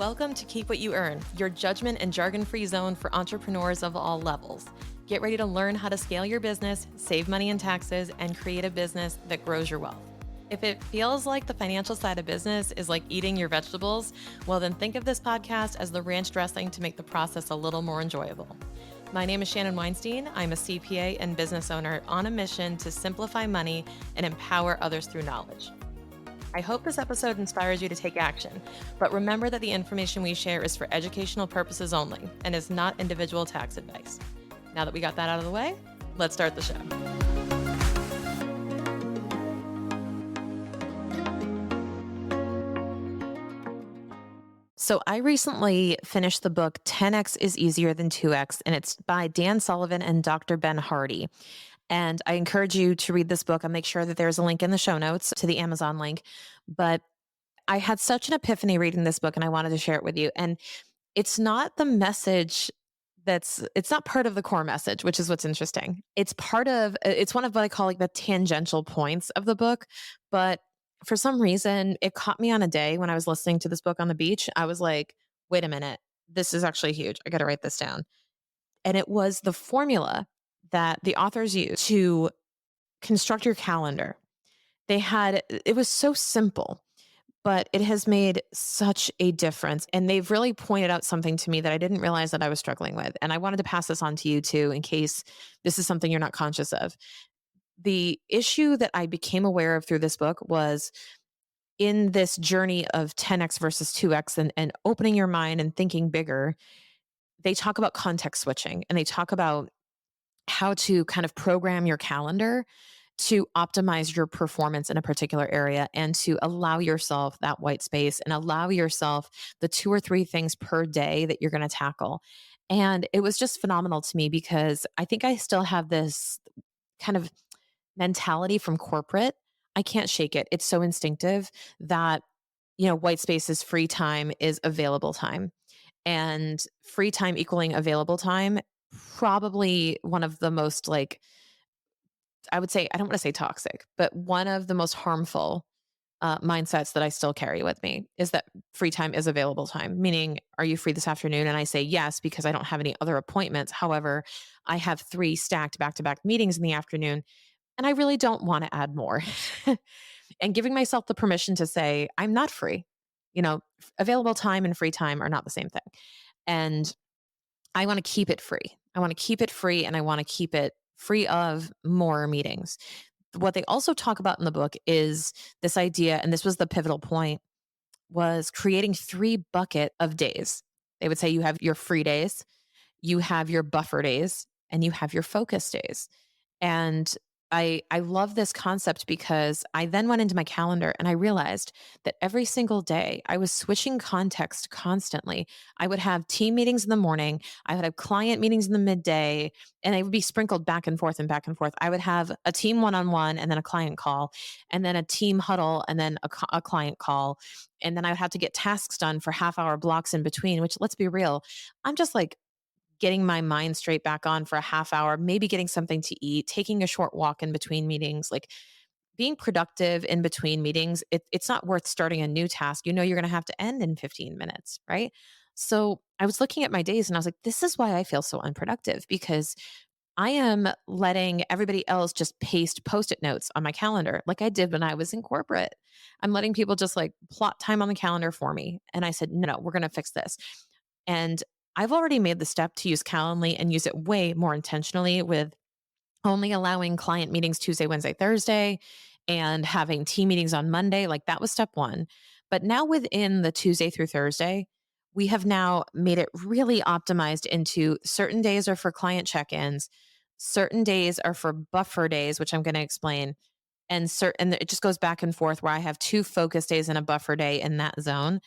Welcome to Keep What You Earn, your judgment and jargon-free zone for entrepreneurs of all levels. Get ready to learn how to scale your business, save money in taxes, and create a business that grows your wealth. If it feels like the financial side of business is like eating your vegetables, well, then think of this podcast as the ranch dressing to make the process a little more enjoyable. My name is Shannon Weinstein. I'm a CPA and business owner on a mission to simplify money and empower others through knowledge. I hope this episode inspires you to take action, but remember that the information we share is for educational purposes only and is not individual tax advice. Now that we got that out of the way, let's start the show. So I recently finished the book 10X is Easier Than 2X, and it's by Dan Sullivan and Dr. Ben Hardy. And I encourage you to read this book. I'll make sure that there's a link in the show notes to the Amazon link. But I had such an epiphany reading this book and I wanted to share it with you. And it's not the message it's not part of the core message, which is what's interesting. It's one of what I call like the tangential points of the book. But for some reason, it caught me on a day when I was listening to this book on the beach. I was like, wait a minute, this is actually huge. I got to write this down. And it was the formula that the authors use to construct your calendar. It was so simple, but it has made such a difference. And they've really pointed out something to me that I didn't realize that I was struggling with. And I wanted to pass this on to you too, in case this is something you're not conscious of. The issue that I became aware of through this book was in this journey of 10X versus 2X and opening your mind and thinking bigger. They talk about context switching and they talk about how to kind of program your calendar to optimize your performance in a particular area and to allow yourself that white space and allow yourself the 2 or 3 things per day that you're going to tackle. And it was just phenomenal to me because I think I still have this kind of mentality from corporate. I can't shake it. It's so instinctive that, white space is free time is available time. And free time equaling available time, probably one of the most I would say, I don't want to say toxic, but one of the most harmful mindsets that I still carry with me is that free time is available time. Meaning, are you free this afternoon? And I say yes, because I don't have any other appointments. However, I have 3 stacked back-to-back meetings in the afternoon, and I really don't want to add more. And giving myself the permission to say, I'm not free. Available time and free time are not the same thing. And I want to keep it free. I want to keep it free and I want to keep it free of more meetings. What they also talk about in the book is this idea, and this was the pivotal point, was creating 3 bucket of days. They would say you have your free days, you have your buffer days, and you have your focus days. And I love this concept because I then went into my calendar and I realized that every single day I was switching context constantly. I would have team meetings in the morning. I would have client meetings in the midday, and they would be sprinkled back and forth and back and forth. I would have a team one-on-one and then a client call and then a team huddle and then a client call. And then I would have to get tasks done for half-hour blocks in between, which, let's be real, I'm just like getting my mind straight back on for a half hour, maybe getting something to eat, taking a short walk in between meetings, like being productive in between meetings. It's not worth starting a new task. You're going to have to end in 15 minutes, right? So I was looking at my days and I was like, this is why I feel so unproductive, because I am letting everybody else just paste Post-it notes on my calendar like I did when I was in corporate. I'm letting people just like plot time on the calendar for me. And I said, no, we're going to fix this. And I've already made the step to use Calendly and use it way more intentionally, with only allowing client meetings Tuesday, Wednesday, Thursday, and having team meetings on Monday. Like, that was step 1. But now within the Tuesday through Thursday, we have now made it really optimized into certain days are for client check-ins, certain days are for buffer days, which I'm going to explain. And it just goes back and forth where I have 2 focus days and a buffer day in that zone,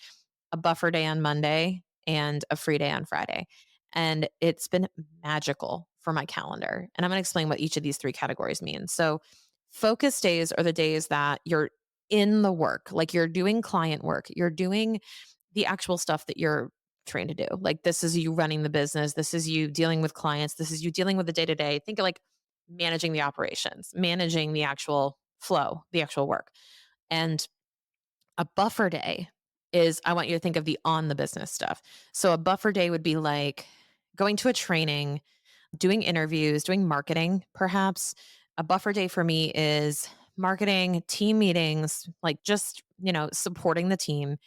a buffer day on Monday and a free day on Friday. And it's been magical for my calendar. And I'm going to explain what each of these 3 categories mean. So focus days are the days that you're in the work, like you're doing client work, you're doing the actual stuff that you're trained to do. Like, this is you running the business. This is you dealing with clients. This is you dealing with the day-to-day. Think of like managing the operations, managing the actual flow, the actual work. And a buffer day is I want you to think of the on the business stuff. So a buffer day would be like going to a training, doing interviews, doing marketing, perhaps. A buffer day for me is marketing, team meetings, like just, supporting the team.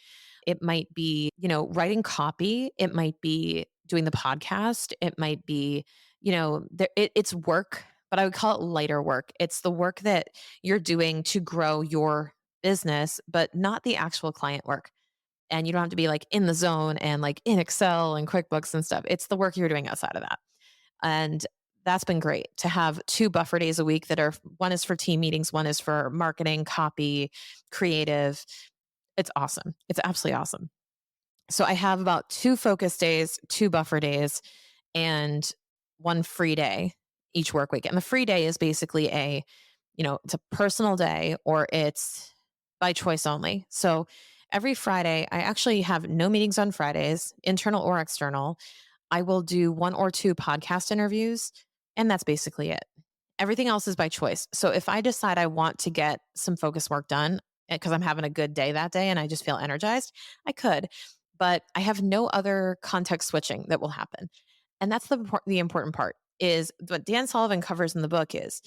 It might be, writing copy. It might be doing the podcast. It might be, it's work, but I would call it lighter work. It's the work that you're doing to grow your business, but not the actual client work. And you don't have to be like in the zone and like in Excel and QuickBooks and stuff. It's the work you're doing outside of that. And that's been great to have 2 buffer days a week that are one is for team meetings, one is for marketing, copy, creative. It's awesome. It's absolutely awesome. So I have about 2 focus days, 2 buffer days, and 1 free day each work week. And the free day is basically it's a personal day or it's by choice only. So every Friday, I actually have no meetings on Fridays, internal or external. I will do 1 or 2 podcast interviews, and that's basically it. Everything else is by choice. So if I decide I want to get some focus work done because I'm having a good day that day and I just feel energized, I could, but I have no other context switching that will happen. And that's the important part is what Dan Sullivan covers in the book is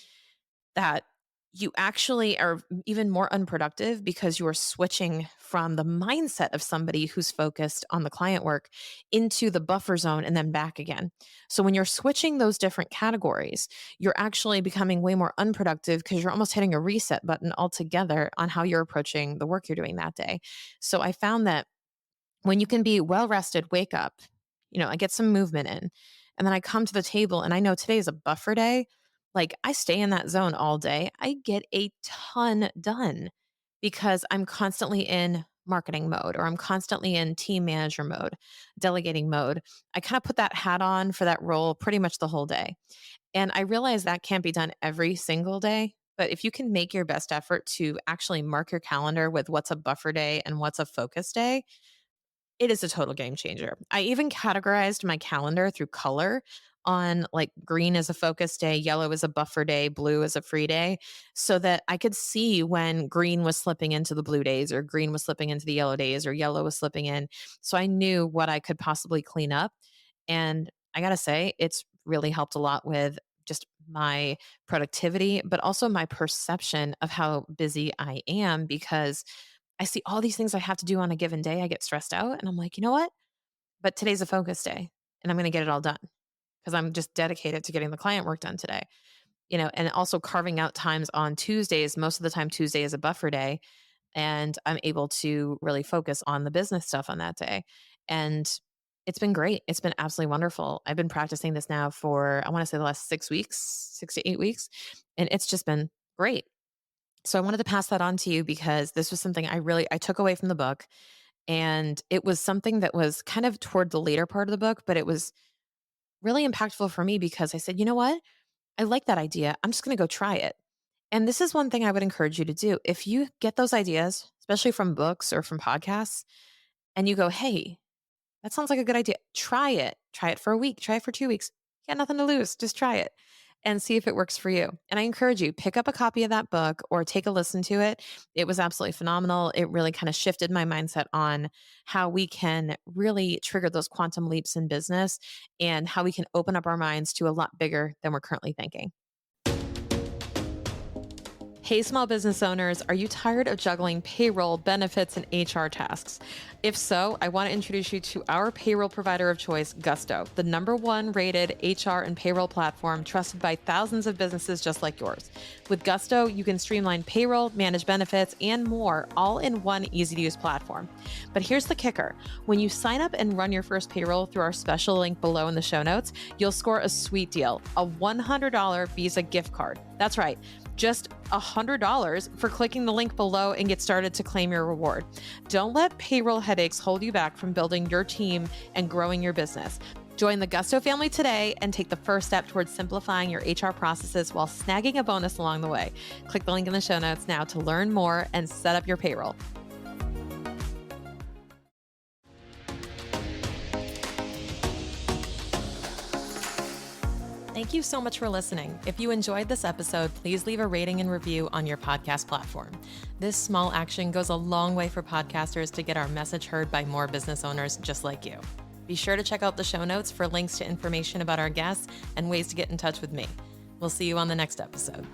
that you actually are even more unproductive because you are switching from the mindset of somebody who's focused on the client work into the buffer zone and then back again. So when you're switching those different categories, you're actually becoming way more unproductive because you're almost hitting a reset button altogether on how you're approaching the work you're doing that day. So I found that when you can be well rested, wake up, I get some movement in, and then I come to the table and I know today is a buffer day. Like I stay in that zone all day. I get a ton done because I'm constantly in marketing mode or I'm constantly in team manager mode, delegating mode. I kind of put that hat on for that role pretty much the whole day. And I realize that can't be done every single day. But if you can make your best effort to actually mark your calendar with what's a buffer day and what's a focus day, it is a total game changer. I even categorized my calendar through color on like green is a focus day, yellow is a buffer day, blue is a free day, so that I could see when green was slipping into the blue days or green was slipping into the yellow days or yellow was slipping in. So I knew what I could possibly clean up. And I got to say, it's really helped a lot with just my productivity, but also my perception of how busy I am because I see all these things I have to do on a given day. I get stressed out and I'm like, you know what? But today's a focus day and I'm going to get it all done because I'm just dedicated to getting the client work done today. And also carving out times on Tuesdays. Most of the time, Tuesday is a buffer day and I'm able to really focus on the business stuff on that day. And it's been great. It's been absolutely wonderful. I've been practicing this now for, I want to say the last 6 weeks, 6 to 8 weeks. And it's just been great. So I wanted to pass that on to you because this was something I took away from the book. And it was something that was kind of toward the later part of the book, but it was really impactful for me because I said, you know what? I like that idea. I'm just going to go try it. And this is one thing I would encourage you to do. If you get those ideas, especially from books or from podcasts, and you go, hey, that sounds like a good idea. Try it. Try it for a week. Try it for 2 weeks. You got nothing to lose. Just try it and see if it works for you. And I encourage you, pick up a copy of that book or take a listen to it. It was absolutely phenomenal. It really kind of shifted my mindset on how we can really trigger those quantum leaps in business and how we can open up our minds to a lot bigger than we're currently thinking. Hey, small business owners, are you tired of juggling payroll, benefits, and HR tasks? If so, I want to introduce you to our payroll provider of choice, Gusto, the #1 rated HR and payroll platform trusted by thousands of businesses just like yours. With Gusto, you can streamline payroll, manage benefits, and more, all in one easy-to-use platform. But here's the kicker. When you sign up and run your first payroll through our special link below in the show notes, you'll score a sweet deal, a $100 Visa gift card. That's right. Just $100 for clicking the link below and get started to claim your reward. Don't let payroll headaches hold you back from building your team and growing your business. Join the Gusto family today and take the first step towards simplifying your HR processes while snagging a bonus along the way. Click the link in the show notes now to learn more and set up your payroll. Thank Thank you so much for listening. If you enjoyed this episode, please leave a rating and review on your podcast platform. This small action goes a long way for podcasters to get our message heard by more business owners just like you. Be sure to check out the show notes for links to information about our guests and ways to get in touch with me. We'll see you on the next episode.